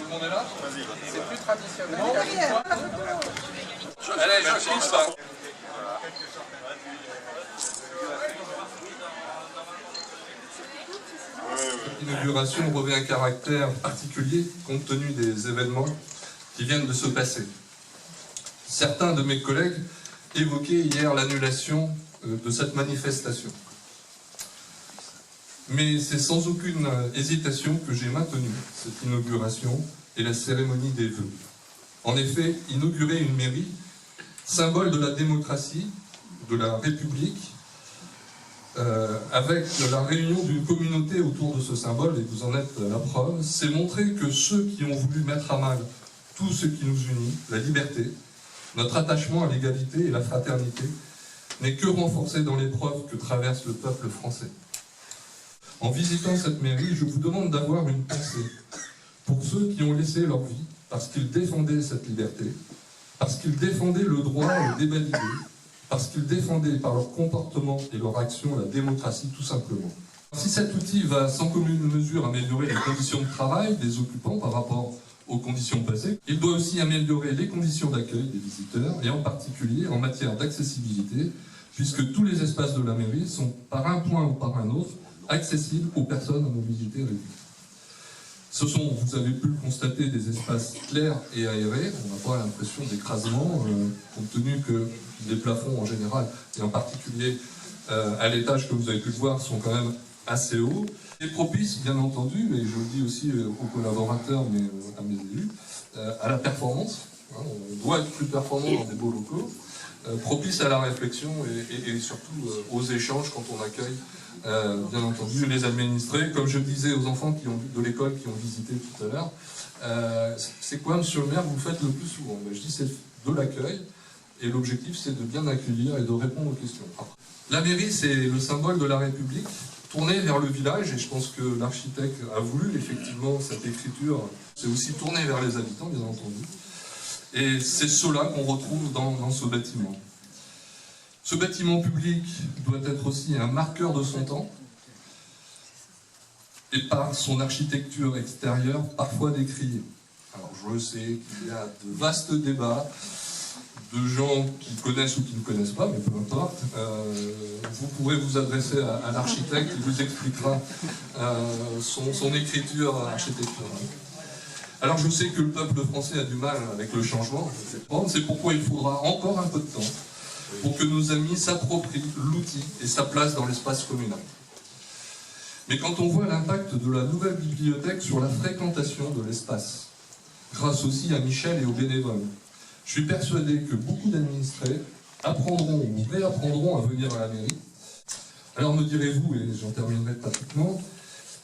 le monde est là? C'est plus traditionnel. Allez, je pousse ça. L'inauguration revêt un caractère particulier compte tenu des événements qui viennent de se passer. Certains de mes collègues évoquaient hier l'annulation de cette manifestation. Mais c'est sans aucune hésitation que j'ai maintenu cette inauguration et la cérémonie des vœux. En effet, inaugurer une mairie, symbole de la démocratie, de la République, avec la réunion d'une communauté autour de ce symbole, et vous en êtes la preuve, c'est montrer que ceux qui ont voulu mettre à mal tout ce qui nous unit, la liberté, notre attachement à l'égalité et la fraternité, n'est que renforcé dans l'épreuve que traverse le peuple français. En visitant cette mairie, je vous demande d'avoir une pensée pour ceux qui ont laissé leur vie, parce qu'ils défendaient cette liberté, parce qu'ils défendaient le droit au débat d'idées, parce qu'ils défendaient par leur comportement et leur action la démocratie tout simplement. Si cet outil va sans commune mesure améliorer les conditions de travail des occupants par rapport aux conditions passées, il doit aussi améliorer les conditions d'accueil des visiteurs, et en particulier en matière d'accessibilité, puisque tous les espaces de la mairie sont par un point ou par un autre accessibles aux personnes à mobilité réduite. Ce sont, vous avez pu le constater, des espaces clairs et aérés. On n'a pas l'impression d'écrasement, compte tenu que les plafonds en général, et en particulier à l'étage que vous avez pu le voir, sont quand même assez hauts. Et propice, bien entendu, et je le dis aussi aux collaborateurs, mais à mes élus, à la performance. On doit être plus performant dans des beaux locaux. Propice à la réflexion et surtout aux échanges quand on accueille, bien entendu, les administrés. Comme je disais aux enfants de l'école qui ont visité tout à l'heure, c'est quoi, monsieur le maire, vous faites le plus souvent? Je dis c'est de l'accueil, et l'objectif c'est de bien accueillir et de répondre aux questions. La mairie, c'est le symbole de la République, tourné vers le village, et je pense que l'architecte a voulu effectivement cette écriture, c'est aussi tourné vers les habitants, bien entendu. Et c'est cela qu'on retrouve dans ce bâtiment. Ce bâtiment public doit être aussi un marqueur de son temps, et par son architecture extérieure, parfois décriée. Alors je sais qu'il y a de vastes débats, de gens qui connaissent ou qui ne connaissent pas, mais peu importe. Vous pourrez vous adresser à l'architecte, il vous expliquera son écriture architecturale. Alors je sais que le peuple français a du mal avec le changement, c'est pourquoi il faudra encore un peu de temps pour que nos amis s'approprient l'outil et sa place dans l'espace communal. Mais quand on voit l'impact de la nouvelle bibliothèque sur la fréquentation de l'espace, grâce aussi à Michel et aux bénévoles, je suis persuadé que beaucoup d'administrés apprendront ou réapprendront à venir à la mairie. Alors me direz-vous, et j'en terminerai pratiquement,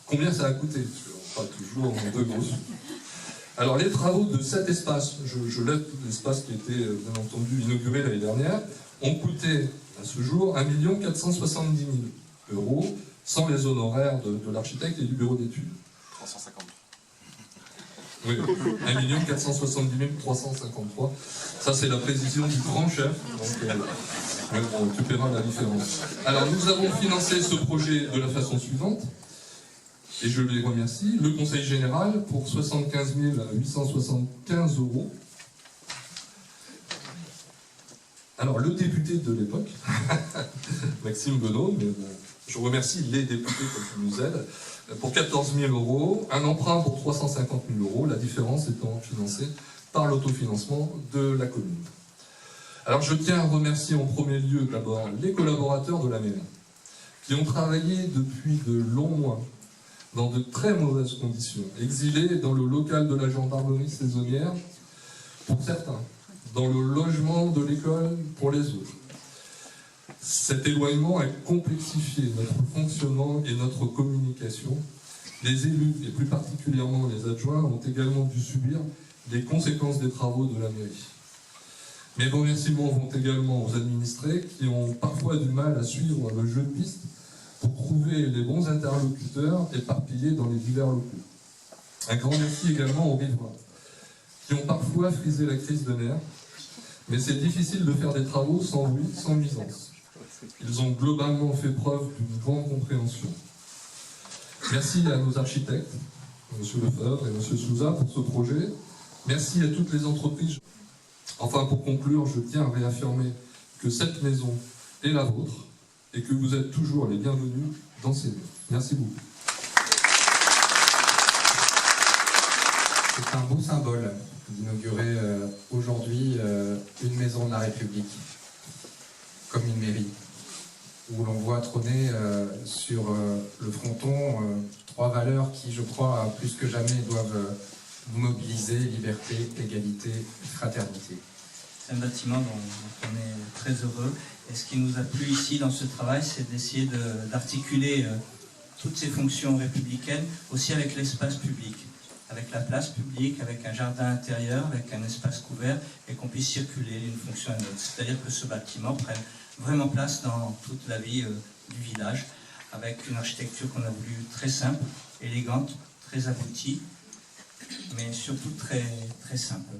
combien ça a coûté? On parle toujours de gros sous. Alors les travaux de cet espace, je lève l'espace qui a été bien entendu inauguré l'année dernière, ont coûté à ce jour 1 470 000 €, sans les honoraires de l'architecte et du bureau d'études. 353. Oui, 1 470 353. Ça, c'est la précision du grand chef. Donc, on récupérera la différence. Alors, nous avons financé ce projet de la façon suivante, et je les remercie. Le Conseil général pour 75 875 €. Alors, le député de l'époque, Maxime Benot, mais je remercie les députés qui nous aident, pour 14 000 €, un emprunt pour 350 000 €, la différence étant financée par l'autofinancement de la commune. Alors je tiens à remercier en premier lieu d'abord les collaborateurs de la mairie, qui ont travaillé depuis de longs mois, dans de très mauvaises conditions, exilés dans le local de la gendarmerie saisonnière, pour certains, dans le logement de l'école pour les autres. Cet éloignement a complexifié notre fonctionnement et notre communication. Les élus, et plus particulièrement les adjoints, ont également dû subir les conséquences des travaux de la mairie. Mes remerciements vont également aux administrés qui ont parfois du mal à suivre le jeu de piste pour trouver les bons interlocuteurs éparpillés dans les divers locaux. Un grand merci également aux riverains, qui ont parfois frisé la crise de nerfs, mais c'est difficile de faire des travaux sans bruit, sans nuisance. Ils ont globalement fait preuve d'une grande compréhension. Merci à nos architectes, M. Lefebvre et M. Souza pour ce projet. Merci à toutes les entreprises. Enfin, pour conclure, je tiens à réaffirmer que cette maison est la vôtre et que vous êtes toujours les bienvenus dans ces lieux. Merci beaucoup. C'est un beau symbole d'inaugurer aujourd'hui une maison de la République, comme une mairie, où l'on voit trôner sur le fronton trois valeurs qui, je crois, plus que jamais doivent nous mobiliser: liberté, égalité, fraternité. C'est un bâtiment dont on est très heureux. Et ce qui nous a plu ici dans ce travail, c'est d'essayer d'articuler toutes ces fonctions républicaines aussi avec l'espace public, avec la place publique, avec un jardin intérieur, avec un espace couvert, et qu'on puisse circuler d'une fonction à une autre. C'est-à-dire que ce bâtiment prenne vraiment place dans toute la vie du village, avec une architecture qu'on a voulu très simple, élégante, très aboutie, mais surtout très, très simple.